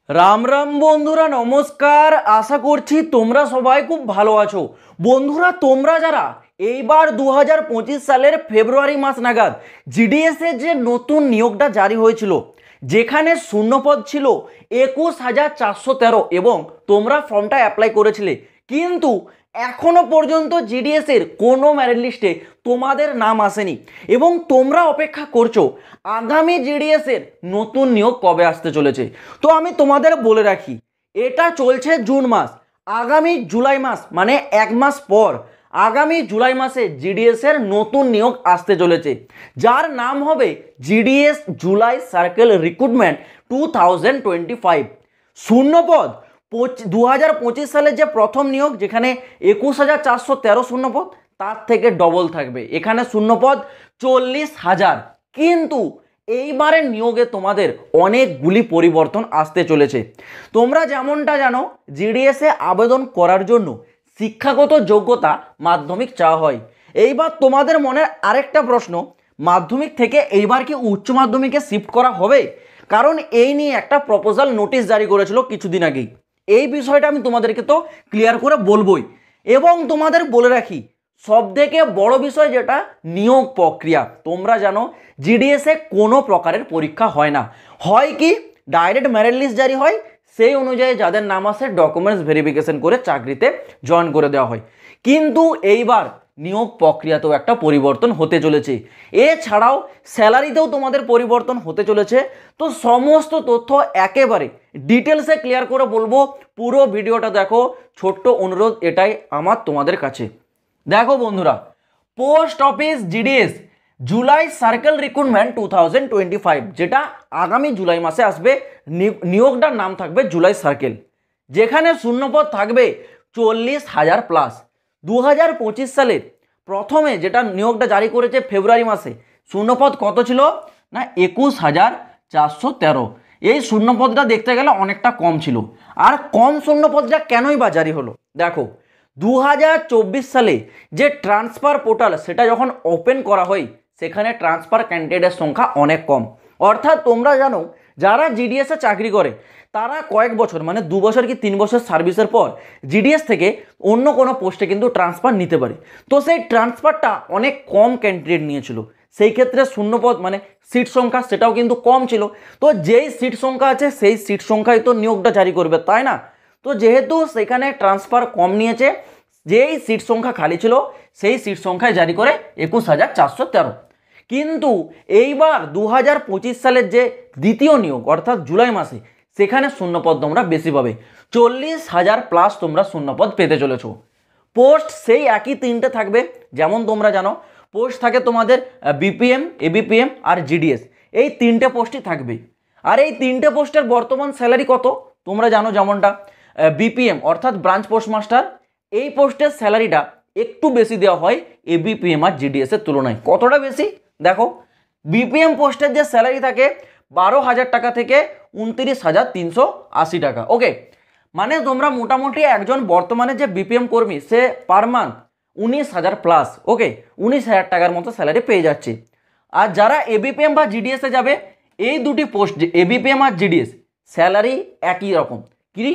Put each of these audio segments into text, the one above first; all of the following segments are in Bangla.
রাম রাম বন্ধুরা, নমস্কার। আশা করছি তোমরা সবাই খুব ভালো আছো। বন্ধুরা, তোমরা যারা এইবার 2025 সালের ফেব্রুয়ারি মাস নাগাদ জিডিএস এর যে নতুন নিয়োগটা জারি হয়েছিল, যেখানে শূন্যপদ ছিল 21,413 এবং তোমরা ফর্মটা অ্যাপ্লাই করেছিলে, কিন্তু এখনো পর্যন্ত জিডিএস এর কোনো মেরিট লিস্টে তোমাদের নাম আসেনি এবং তোমরা অপেক্ষা করছো আগামী জিডিএস এর নতুন নিয়োগ কবে আসতে চলেছে। তো আমি তোমাদের বলে রাখি, এটা চলছে জুন মাস, আগামী জুলাই মাস মানে এক মাস পর আগামী জুলাই মাসে জিডিএস এর নতুন নিয়োগ আসতে চলেছে, যার নাম হবে জিডিএস জুলাই সার্কেল রিক্রুটমেন্ট 2025। শূন্যপদ 2025 সালের যে প্রথম নিয়োগ, যেখানে 21,413 শূন্যপদ, তার থেকে ডবল থাকবে। এখানে শূন্যপদ 40,000। কিন্তু এইবারের নিয়োগে তোমাদের অনেকগুলি পরিবর্তন আসতে চলেছে। তোমরা যেমনটা জানো, জিডিএস এ আবেদন করার জন্য শিক্ষাগত যোগ্যতা মাধ্যমিক চাওয়া হয়। এইবার তোমাদের মনের আরেকটা প্রশ্ন, মাধ্যমিক থেকে এইবার কি উচ্চ মাধ্যমিকে শিফট করা হবে? কারণ এই নিয়ে একটা প্রপোজাল নোটিশ জারি করেছিল কিছুদিন আগেই। এই বিষয়টা আমি তোমাদেরকে তো ক্লিয়ার করে বলবোই। এবং তোমাদের বলে রাখি, সব থেকে বড় বিষয় যেটা নিয়োগ প্রক্রিয়া, তোমরা জানো জিডিএস এ কোনো প্রকারের পরীক্ষা হয় না। হয় কি, ডাইরেক্ট মেরিট লিস্ট জারি হয়, সেই অনুযায়ী যাদের নাম আসে ডকুমেন্টস ভেরিফিকেশন করে চাকরিতে জয়েন করে দেওয়া হয়। কিন্তু এইবার নিয়োগ প্রক্রিয়াতেও একটা পরিবর্তন হতে চলেছে, এছাড়াও স্যালারিতেও তোমাদের পরিবর্তন হতে চলেছে। তো সমস্ত তথ্য একেবারে ডিটেলসে ক্লিয়ার করে বলবো, পুরো ভিডিওটা দেখো। ছোট্ট অনুরোধ এটাই আমার তোমাদের কাছে। দেখো বন্ধুরা, post office GDS July circle recruitment 2025, যেটা আগামী জুলাই মাসে আসবে, নিয়োগটার নাম থাকবে জুলাই সার্কেল, যেখানে শূন্যপদ থাকবে 40,000 প্লাস। 2025 সালের প্রথমে যেটা নিয়োগটা জারি করেছে ফেব্রুয়ারি মাসে, শূন্যপদ কত ছিল না 21,413। এই শূন্যপদটা দেখতে গেলে অনেকটা কম ছিল। আর কম শূন্যপদটা কেনই বা জারি হলো? দেখো, 2024 সালে যে ট্রান্সফার পোর্টাল সেটা যখন ওপেন করা হয়, সেখানে ট্রান্সফার ক্যান্ডিডেটের সংখ্যা অনেক কম। অর্থাৎ তোমরা জানো, যারা জিডিএস এ চাকরি করে তারা কয়েক বছর মানে 2 বছর কি 3 বছর সার্ভিসের পর জিডিএস থেকে অন্য কোনো পোস্টে কিন্তু ট্রান্সফার নিতে পারে। তো সেই ট্রান্সফারটা অনেক কম ক্যান্ডিডেট নিয়েছিল, সেই ক্ষেত্রে শূন্যপদ মানে সিট সংখ্যা সেটাও কিন্তু কম ছিল। তো যেই সিট সংখ্যা আছে সেই সিট সংখ্যায় তো নিয়োগটা জারি করবে, তাই না? তো যেহেতু সেখানে ট্রান্সফার কম নিয়েছে, যেই সিট সংখ্যা খালি ছিল সেই সিট সংখ্যায় জারি করে 21,413। কিন্তু এইবার 2025 সালের যে দ্বিতীয় নিয়োগ অর্থাৎ জুলাই মাসে, সেখানে শূন্যপদ তোমরা বেশি পাবে, 40,000 প্লাস তোমরা শূন্যপদ পেতে চলেছো। পোস্ট সেই একই তিনটে থাকবে, যেমন তোমরা জানো পোস্ট থাকে তোমাদের বিপিএম, এবিপিএম আর জিডিএস, এই তিনটে পোস্টই থাকবে। আর এই তিনটে পোস্টের বর্তমান স্যালারি কত তোমরা জানো, যেমনটা বিপিএম অর্থাৎ ব্রাঞ্চ পোস্ট মাস্টার, এই পোস্টের স্যালারিটা একটু বেশি দেওয়া হয় এবিপিএম আর জিডিএস এর তুলনায়। কতটা বেশি? দেখো, বিপিএম পোস্টের যে স্যালারি থাকে 12,000 টাকা থেকে 29,380 টাকা। ওকে, মানে তোমরা মোটামুটি একজন বর্তমানে যে বিপিএম কর্মী সে পার মান্থ 19,000 প্লাস, ওকে, 19,000 টাকার মতো স্যালারি পেয়ে যাচ্ছে। আর যারা এবিপিএম বা জিডিএস এ যাবে, এই দুটি পোস্ট এবিপিএম আর জিডিএস স্যালারি একই রকম। কি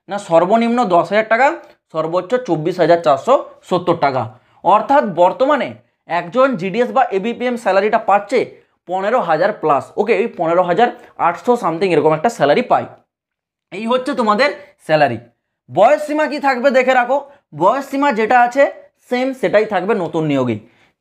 না, সর্বনিম্ন 10,000 টাকা, সর্বোচ্চ 24,470 টাকা। অর্থাৎ বর্তমানে একজন জিডিএস বা এবিপিএম স্যালারিটা পাচ্ছে 15,000 প্লাস। ওকে, এই 15,800 সামথিং এরকম একটা স্যালারি পায়। এই হচ্ছে তোমাদের স্যালারি। বয়স সীমা কি থাকবে দেখে রাখো, বয়স সীমা যেটা আছে সেম সেটাই থাকবে নতুন নিয়োগে।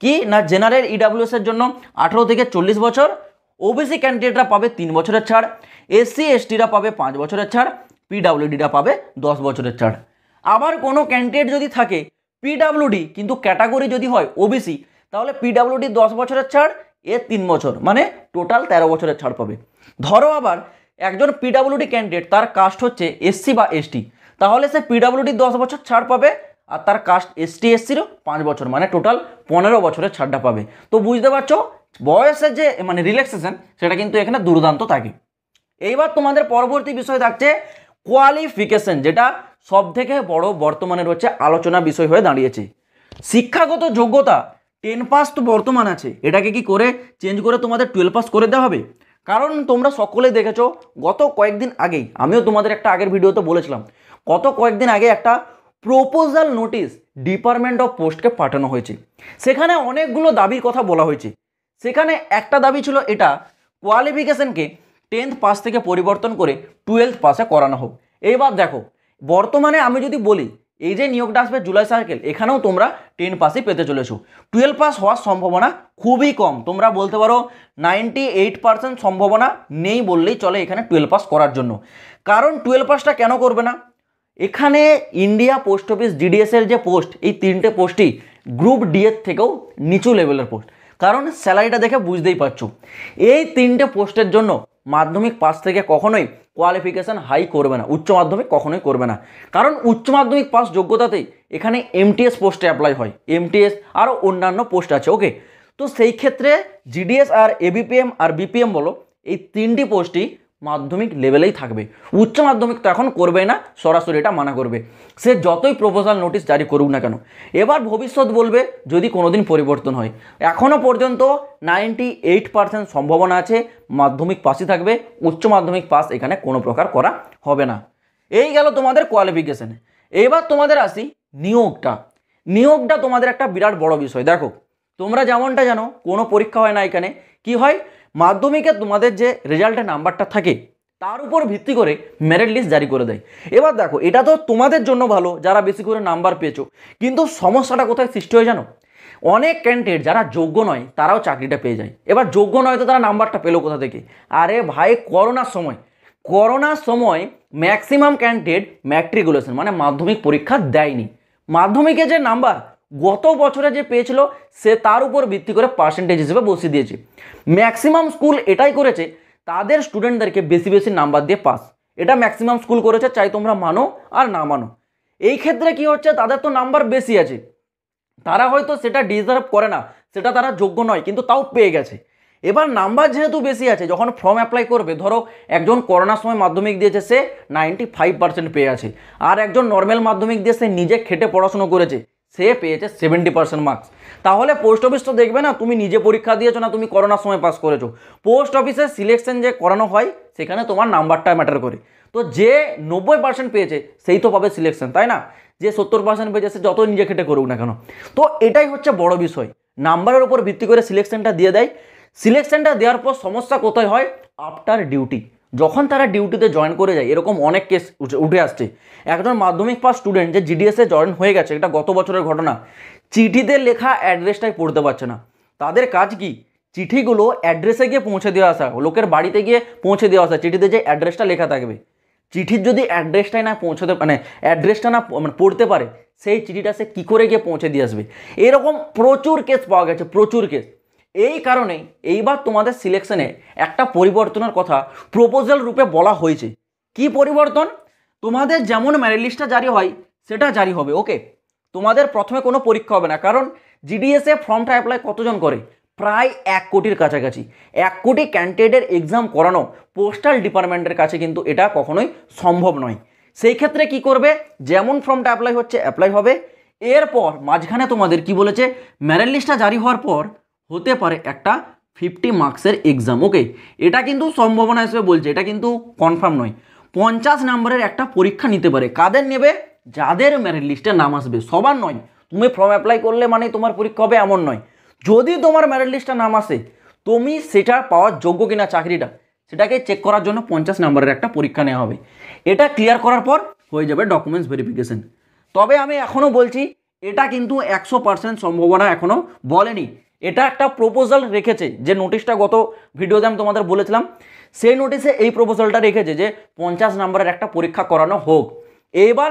কি না, জেনারেল ইডাব্লিউএস এর জন্য 18 থেকে 40 বছর, ওবিসি ক্যান্ডিডেটরা পাবে 3 বছরের ছাড়, এসসি এসটিরা পাবে 5 বছরের ছাড়, পিডাব্লিউডিরা পাবে 10 বছরের ছাড়। আবার কোনো ক্যান্ডিডেট যদি থাকে পিডাব্লিউডি কিন্তু ক্যাটাগরি যদি হয় ওবিসি, তাহলে পিডাব্লিউডি 10 বছরের ছাড়, এ 3 বছর, মানে টোটাল 13 বছরের ছাড় পাবে। ধরো আবার একজন পিডাব্লিউডি ক্যান্ডিডেট, তার কাস্ট হচ্ছে এসসি বা এসটি, তাহলে সে পিডাব্লিউডি 10 বছর ছাড় পাবে, আর তার কাস্ট এসটি এসসিরও 5 বছর, মানে টোটাল 15 বছরের ছাড়টা পাবে। তো বুঝতে পারছো বয়সের যে মানে রিল্যাক্সেশন সেটা কিন্তু এখানে দুর্দান্ত থাকে। এইবার তোমাদের পরবর্তী বিষয় থাকছে কোয়ালিফিকেশন, যেটা সব থেকে বড় বর্তমানের হচ্ছে আলোচনা বিষয় হয়ে দাঁড়িয়েছে। শিক্ষাগত যোগ্যতা 10 পাস তো বর্তমান আছে, এটাকে কি করে চেঞ্জ করে তোমাদের 12 পাস করে দেওয়া হবে? কারণ তোমরা সকলে দেখেছো গত কয়েকদিন আগেই, আমিও তোমাদের একটা আগের ভিডিওতে বলেছিলাম, গত কয়েকদিন আগে একটা প্রপোজাল নোটিশ ডিপার্টমেন্ট অফ পোস্টকে পাঠানো হয়েছে। সেখানে অনেকগুলো দাবির কথা বলা হয়েছে। সেখানে একটা দাবি ছিল এটা, কোয়ালিফিকেশনকে 10th পাস থেকে পরিবর্তন করে 12th পাসে করানো হোক। এইবার দেখো, বর্তমানে আমি যদি বলি এই যে নিয়োগটা আসবে জুলাই সার্কেল, এখানেও তোমরা 10 পাসই পেতে চলেছো। 12 পাস হওয়ার সম্ভাবনা খুবই কম, তোমরা বলতে পারো 98% সম্ভাবনা নেই বললেই চলে এখানে 12 পাস করার জন্য। কারণ 12 পাসটা কেন করবে না, এখানে ইন্ডিয়া পোস্ট অফিস জিডিএস এর যে পোস্ট, এই 3টে পোস্টই গ্রুপ ডি এর থেকেও নিচু লেভেলের পোস্ট। কারণ স্যালারিটা দেখে বুঝতেই পারছো, এই 3টে পোস্টের জন্য মাধ্যমিক পাস থেকে কখনোই কোয়ালিফিকেশান হাই করবে না, উচ্চ মাধ্যমিক কখনোই করবে না। কারণ উচ্চ মাধ্যমিক পাস যোগ্যতাতেই এখানে এমটিএস পোস্টে অ্যাপ্লাই হয়, এমটিএস আরও অন্যান্য পোস্ট আছে। ওকে, তো সেই ক্ষেত্রে জিডিএস আর এবিপিএম আর বিপিএম বলো, এই 3টি পোস্টই মাধ্যমিক লেভেলেই থাকবে। উচ্চ মাধ্যমিক তো এখন করবে না, সরাসরি এটা মানা করবে, সে যতই প্রপোজাল নোটিশ জারি করুক না কেন। এবার ভবিষ্যৎ বলবে যদি কোনোদিন পরিবর্তন হয়। এখনও পর্যন্ত 98% সম্ভাবনা আছে মাধ্যমিক পাসই থাকবে, উচ্চ মাধ্যমিক পাস এখানে কোনো প্রকার করা হবে না। এই গেল তোমাদের কোয়ালিফিকেশানে। এবার তোমাদের আসি নিয়োগটা তোমাদের একটা বিরাট বড় বিষয়। দেখো, তোমরা যেমনটা জানো কোনো পরীক্ষা হয় না, এখানে কি হয়, মাধ্যমিকে তোমাদের যে রেজাল্টের নাম্বারটা থাকে তার উপর ভিত্তি করে মেরিট লিস্ট জারি করে দেয়। এবার দেখো, এটা তো তোমাদের জন্য ভালো যারা বেশি করে নাম্বার পেয়েছো, কিন্তু সমস্যাটা কোথায় সৃষ্টি হয় জানো, অনেক ক্যান্ডিডেট যারা যোগ্য নয় তারাও চাকরিটা পেয়ে যায়। এবার যোগ্য নয় তো তারা নাম্বারটা পেলো কোথা থেকে? আরে ভাই, করোনার সময় ম্যাক্সিমাম ক্যান্ডিডেট ম্যাট্রিকুলেশন মানে মাধ্যমিক পরীক্ষা দেয়নি। মাধ্যমিকে যে নাম্বার গত বছরে যে পেয়েছিল সে তার উপর ভিত্তি করে পার্সেন্টেজ হিসেবে বসিয়ে দিয়েছে। ম্যাক্সিমাম স্কুল এটাই করেছে, তাদের স্টুডেন্টদেরকে বেশি বেশি নাম্বার দিয়ে পাস, এটা ম্যাক্সিমাম স্কুল করেছে, চাই তোমরা মানো আর না মানো। এই ক্ষেত্রে কি হচ্ছে, তাদের তো নাম্বার বেশি আছে, তারা হয়তো সেটা ডিজার্ভ করে না, সেটা তারা যোগ্য নয়, কিন্তু তাও পেয়ে গেছে। এবার নাম্বার যেহেতু বেশি আছে, যখন ফর্ম অ্যাপ্লাই করবে, ধরো একজন করোনার সময় মাধ্যমিক দিয়েছে, সে 95% পেয়ে আছে, আর একজন নর্মাল মাধ্যমিক দিয়ে সে নিজে খেটে পড়াশুনো করেছে, সে পেয়েছে 70% মার্কস। তাহলে পোস্ট অফিস তো দেখবে না তুমি নিজে পরীক্ষা দিয়েছো না তুমি করোনার সময় পাস করেছো, পোস্ট অফিসে সিলেকশন যে করানো হয় সেখানে তোমার নাম্বারটা ম্যাটার করে। তো যে 90% পেয়েছে সেই তো পাবে সিলেকশন, তাই না? যে 70% পেয়েছে সে যত নিজে খেটে করুক না কেন। তো এটাই হচ্ছে বড় বিষয়, নাম্বারের উপর ভিত্তি করে সিলেকশনটা দিয়ে দেয়। সিলেকশনটা দেওয়ার পর সমস্যা কোথায় হয়, আফটার ডিউটি, যখন তারা ডিউটিতে জয়েন করে যায়, এরকম অনেক কেস উঠে আসছে। একজন মাধ্যমিক পাস স্টুডেন্ট যে জিডিএসে জয়েন হয়ে গেছে, এটা গত বছরের ঘটনা, চিঠিতে লেখা অ্যাড্রেসটাই পড়তে পারছে না। তাদের কাজ কি, চিঠিগুলো অ্যাড্রেসে গিয়ে পৌঁছে দেওয়া আসা, লোকের বাড়িতে গিয়ে পৌঁছে দেওয়া আসা, চিঠিতে যে অ্যাড্রেসটা লেখা থাকবে, চিঠির যদি অ্যাড্রেসটাই না পৌঁছতে মানে অ্যাড্রেসটা না পড়তে পারে, সেই চিঠিটা সে কী করে গিয়ে পৌঁছে দিয়ে আসবে? এরকম প্রচুর কেস পাওয়া গেছে, প্রচুর কেস। এই কারণেই এইবার তোমাদের সিলেকশনে একটা পরিবর্তনের কথা প্রপোজাল রূপে বলা হয়েছে। কি পরিবর্তন? তোমাদের যেমন মেরিট লিস্টটা জারি হয় সেটা জারি হবে। ওকে, তোমাদের প্রথমে কোনো পরীক্ষা হবে না, কারণ জিডিএসে ফর্মটা অ্যাপ্লাই কতজন করে? প্রায় 1 কোটির কাছাকাছি। 1 কোটি ক্যান্ডিডেটের এক্সাম করানো পোস্টাল ডিপার্টমেন্টের কাছে কিন্তু এটা কখনোই সম্ভব নয়। সেই ক্ষেত্রে কি করবে, যেমন ফর্মটা অ্যাপ্লাই হচ্ছে অ্যাপ্লাই হবে, এরপর মাঝখানে তোমাদের কি বলেছে, মেরিট লিস্টটা জারি হওয়ার পর হতে পারে একটা 50 মার্কসের এক্সাম। ওকে, এটা কিন্তু সম্ভাবনা হিসেবে বলছে, এটা কিন্তু কনফার্ম নয়। 50 নম্বরের একটা পরীক্ষা নিতে পারে। কাদের নেবে? যাদের মেরিট লিস্টে নাম আসবে, সবার নয়। তুমি ফর্ম অ্যাপ্লাই করলে মানে তোমার পরীক্ষা হবে এমন নয়। যদি তোমার মেরিট লিস্টে নাম আসে, তুমি সেটা পাওয়ার যোগ্য কিনা চাকরিটা, সেটাকে চেক করার জন্য 50 নম্বরের একটা পরীক্ষা নেওয়া হবে। এটা ক্লিয়ার করার পর হয়ে যাবে ডকুমেন্টস ভেরিফিকেশন। তবে আমি এখনও বলছি, এটা কিন্তু 100% সম্ভাবনা এখনও বলেনি। এটা একটা প্রপোজাল রেখেছে, যে নোটিশটা গত ভিডিওতে আমি তোমাদের বলেছিলাম, সেই নোটিশে এই প্রপোজালটা রেখেছে যে 50 নম্বরের একটা পরীক্ষা করানো হোক। এবার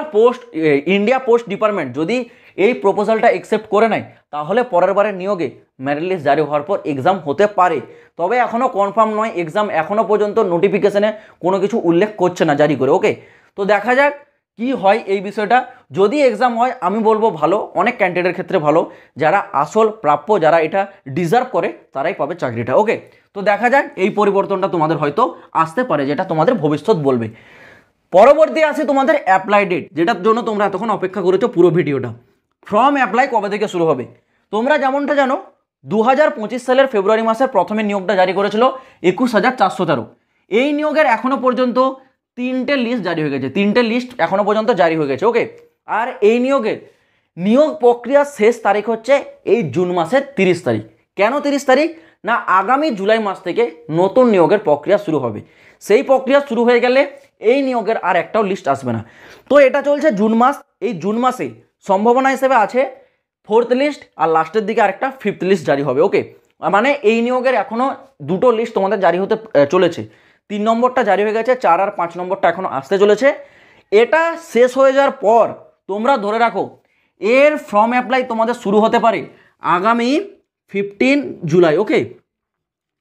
ইন্ডিয়া পোস্ট ডিপার্টমেন্ট যদি এই প্রপোজালটা অ্যাকসেপ্ট করে নেয়, তাহলে পরের বারের নিয়োগে মেরিট লিস্ট জারি হওয়ার পর এক্সাম হতে পারে। তবে এখনও কনফার্ম নয় এক্সাম, এখনও পর্যন্ত নোটিফিকেশনে কোনো কিছু উল্লেখ করছে না জারি করে। ওকে, তো দেখা যাক কি হয় এই বিষয়টা। যদি এক্সাম হয় আমি বলবো ভালো, অনেক ক্যান্ডিডেটের ক্ষেত্রে ভালো, যারা আসল প্রাপ্য, যারা এটা ডিজার্ভ করে তারাই পাবে চাকরিটা। ওকে, তো দেখা যাক এই পরিবর্তনটা তোমাদের হয়তো আসতে পারে, যেটা তোমাদের ভবিষ্যৎ বলবে। পরবর্তী আসে তোমাদের অ্যাপ্লাই ডেট, যেটার জন্য তোমরা এতক্ষণ অপেক্ষা করেছো পুরো ভিডিওটা। ফর্ম অ্যাপ্লাই কবে থেকে শুরু হবে? তোমরা যেমনটা জানো 2025 সালের ফেব্রুয়ারি মাসের প্রথমে নিয়োগটা জারি করেছিল 21,413। এই নিয়োগের এখনো পর্যন্ত 3টে লিস্ট জারি হয়ে গেছে, 3টে লিস্ট এখনো পর্যন্ত জারি হয়ে গেছে। ওকে, আর এই নিয়োগের নিয়োগ প্রক্রিয়ার শেষ তারিখ হচ্ছে এই জুন মাসের 30 তারিখ। কেন 30 তারিখ? না, আগামী জুলাই মাস থেকে নতুন নিয়োগের প্রক্রিয়া শুরু হবে। সেই প্রক্রিয়া শুরু হয়ে গেলে এই নিয়োগের আর একটাও লিস্ট আসবে না। তো এটা চলছে জুন মাস। এই জুন মাসে সম্ভাবনা হিসেবে আছে 4th লিস্ট, আর লাস্টের দিকে আরেকটা 5th লিস্ট জারি হবে। ওকে, মানে এই নিয়োগের এখনও দুটো লিস্ট তোমাদের জারি হতে চলেছে। 3 নম্বরটা জারি হয়ে গেছে, 4 আর 5 নম্বরটা এখনও আসতে চলেছে। এটা শেষ হয়ে যাওয়ার পর তোমরা ধরে রাখো এর ফর্ম অ্যাপ্লাই তোমাদের শুরু হতে পারে আগামী 15 জুলাই। ওকে,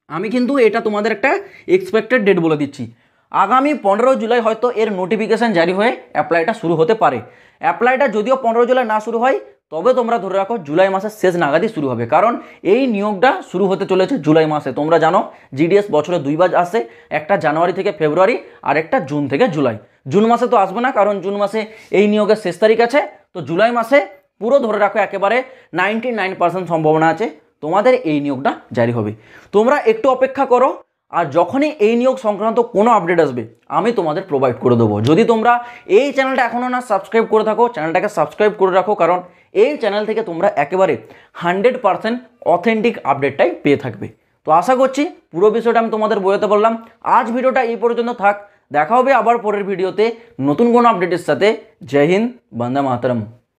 আমি কিন্তু এটা তোমাদের একটা এক্সপেক্টেড ডেট বলে দিচ্ছি। আগামী 15 জুলাই হয়তো এর নোটিফিকেশান জারি হয়ে অ্যাপ্লাইটা শুরু হতে পারে। অ্যাপ্লাইটা যদিও 15 জুলাই না শুরু হয়, তবে তোমরা ধরে রাখো জুলাই মাসের শেষ নাগাদই শুরু হবে, কারণ এই নিয়োগটা শুরু হতে চলেছে জুলাই মাসে। তোমরা জানো জিডিএস বছরে 2 বার আসে, একটা জানুয়ারি থেকে ফেব্রুয়ারি আর একটা জুন থেকে জুলাই। জুন মাসে তো আসবে না, কারণ জুন মাসে এই নিয়োগের শেষ তারিখ আছে। তো জুলাই মাসে পুরো ধরে রাখো একেবারে 99% সম্ভাবনা আছে তোমাদের এই নিয়োগটা জারি হবে। তোমরা একটু অপেক্ষা করো, আর যখনই এই নিয়োগ সংক্রান্ত কোনো আপডেট আসবে আমি তোমাদের প্রোভাইড করে দেবো। যদি তোমরা এই চ্যানেলটা এখনও না সাবস্ক্রাইব করে থাকো, চ্যানেলটাকে সাবস্ক্রাইব করে রাখো, কারণ এই চ্যানেল থেকে তোমরা একেবারে 100% অথেন্টিক আপডেটটাই পেয়ে থাকবে। তো আশা করছি পুরো বিষয়টা আমি তোমাদের বোঝাতে পারলাম। আজ ভিডিওটা এই পর্যন্ত থাক, দেখা হবে আবার পরের ভিডিওতে নতুন কোনো আপডেটের সাথে। জয় হিন্দ, বন্দে মাতরম।